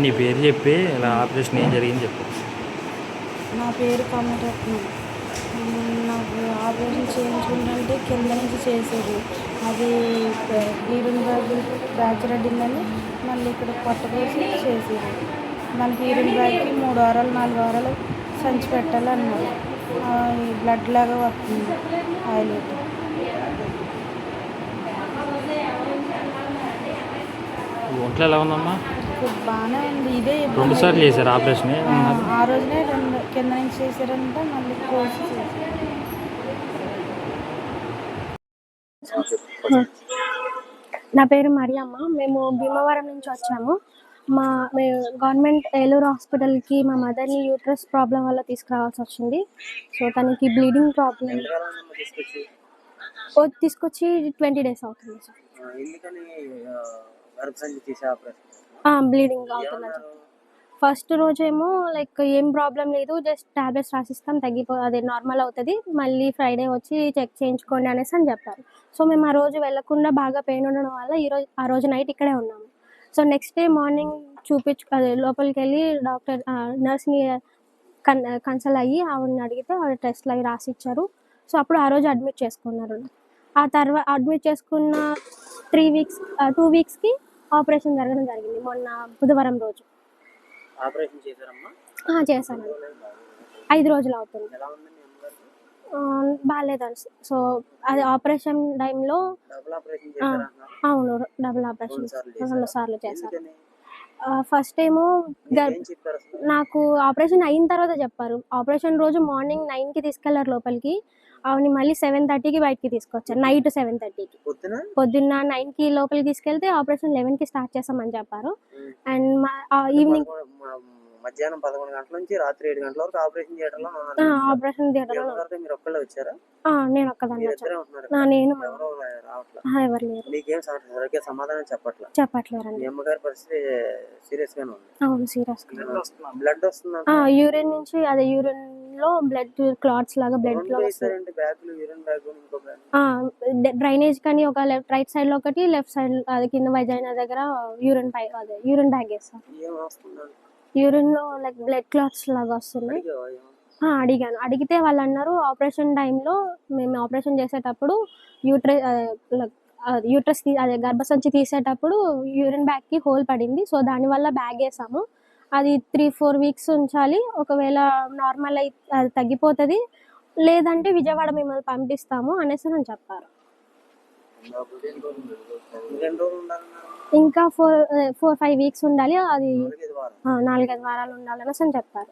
నీ పేరు చెప్పి ఇలా ఆపరేషన్ ఏం జరిగింది చెప్పు. నా పేరు కమరత్నం. నాకు ఆపరేషన్ చేయించుకుంటే కింద నుంచి చేసేది. అది యూరిన్ బ్యాగ్ ఫ్రాక్చర్ అయిందని మళ్ళీ ఇక్కడ పొట్టకోసి చేసేది. దానికి యూరిన్ బ్యాగ్కి 3 వారాలు 4 వారాలు సంచి పెట్టాలి అన్నారు. బ్లడ్ లాగా వస్తుంది ఆయిల్. ఒంట్లో ఎలా ఉందమ్మా? బాగానే ఉంది. ఇదే 2 సార్లు చేశారు ఆపరేషన్. ఆ రోజునే కింద నుంచి చేశారంటే మళ్ళీ కోసి చేశారు. నా పేరు మరియమ్మ. మేము భీమవరం నుంచి వచ్చాము. గవర్నమెంట్ ఏలూరు హాస్పిటల్కి మా మదర్ని యూట్రస్ ప్రాబ్లం వల్ల తీసుకురావాల్సి వచ్చింది. సో తనకి బ్లీడింగ్ ప్రాబ్లం తీసుకొచ్చి 20 days అవుతుంది సార్. బ్లీడింగ్ అవుతుంది. ఫస్ట్ రోజేమో లైక్ ఏం ప్రాబ్లం లేదు, జస్ట్ టాబ్లెట్స్ రాసిస్తాం అదే నార్మల్ అవుతుంది, మళ్ళీ ఫ్రైడే వచ్చి చెక్ చేయించుకోండి అనేసి అని చెప్పారు. సో మేము ఆ రోజు వెళ్ళకుండా బాగా పెయిన్ ఉండడం వల్ల ఆ రోజు నైట్ ఇక్కడే ఉన్నాము. సో నెక్స్ట్ డే మార్నింగ్ అదే లోపలికి వెళ్ళి డాక్టర్ నర్స్ని కన్సల్ట్ అయ్యి ఆవిడని అడిగితే ఆవిడ టెస్ట్లు అవి రాసి ఇచ్చారు. సో అప్పుడు ఆ రోజు అడ్మిట్ చేసుకున్నారు. ఆ తర్వాత అడ్మిట్ చేసుకున్న 2 weeksకి ఆపరేషన్ జరగడం జరిగింది. మొన్న బుధవారం రోజు చేశాను. 5 రోజులు అవుతుంది. బాగాలేదండి. సో అది ఆపరేషన్ టైంలో అవును, డబుల్ ఆపరేషన్ 2 సార్లు చేశారు. ఫస్ట్ ఏమో నాకు ఆపరేషన్ అయిన తర్వాత చెప్పారు. ఆపరేషన్ రోజు మార్నింగ్ 9కి తీసుకెళ్లారు లోపలికి. ఆవిడని మళ్ళీ 7:30కి బయటికి తీసుకొచ్చారు. నైట్ 7:30కి. పొద్దున్న 9కి లోపలికి తీసుకెళ్తే ఆపరేషన్ 11కి స్టార్ట్ చేస్తామని చెప్పారు. అండ్ ఈవినింగ్ మధ్యాహ్నం 11 గంటల నుంచి రాత్రి 7 గంటల వరకు ఆపరేషన్ థియేటర్లో వచ్చారా? నేను ఒక్కదాన్ని నేను ఎవరు లేరు. సమాధానం చెప్పట్లేరు. మీ అమ్మగారి పరిస్థితి సీరియస్ గానే ఉంది. అవును, సీరియస్. బ్లడ్ వస్తుంది. యూరిన్ నుంచి అదే యూరిన్ లో బ్లడ్ క్లాట్స్ లాగా బ్లడ్ లో డ్రైనేజ్ కానీ ఒక రైట్ సైడ్ లో ఒకటి, లెఫ్ట్ సైడ్ అది కింద వైజాగ్ దగ్గర యూరిన్ బ్యాగ్ వేస్తారు. యూరిన్ లో లైక్ బ్లడ్ క్లాట్స్ లాగా వస్తున్నాయి. అడిగితే వాళ్ళు అన్నారు ఆపరేషన్ టైంలో మేము ఆపరేషన్ చేసేటప్పుడు యూట్రస్ అదే గర్భసంచి తీసేటప్పుడు యూరిన్ బ్యాగ్కి హోల్ పడింది. సో దానివల్ల బ్యాగ్ వేసాము. అది 3-4 weeks ఉంచాలి. ఒకవేళ నార్మల్ అయి అది తగ్గిపోతుంది, లేదంటే విజయవాడ మిమ్మల్ని పంపిస్తాము అనేసి అని చెప్పారు. ఇంకా 4-5 weeks ఉండాలి. అది 4-5 వారాలు ఉండాలనేసి అని చెప్పారు.